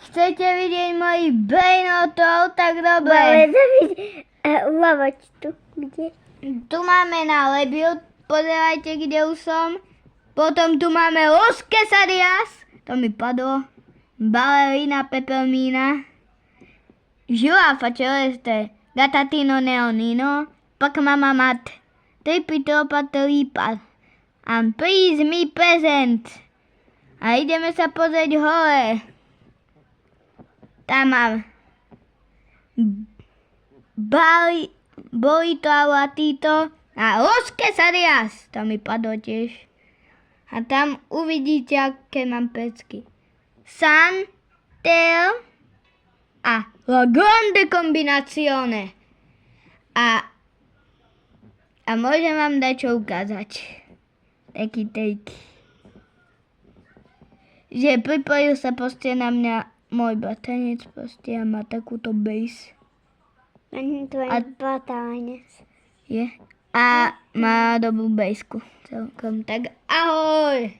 Chcete vidieť mojich brainotov? Tak dobre. Máme uľavoť tu. Kde? Tu máme na Lebiu, pozerajte, kde už som. Potom tu máme Los Quesadillas, to mi padlo. Ballerina Peppermina. Girafa celeste, Gatatino Neonino, pak mama mat. Tripitopa tripa. And please me present. A ideme sa pozrieť hore. Tam mám Bolito Alatito a Los Quesadillas. To mi padlo tiež. A tam uvidíte, aké mám pecky. San, Tel a La Grande Combinazione. A môžem vám dať čo ukázať. Taký. Že pripojil sa proste na mňa môj bratranec proste a má takúto base. Tvoj bratranec. Je. A má dobrú baseku celkom. Tak ahoj!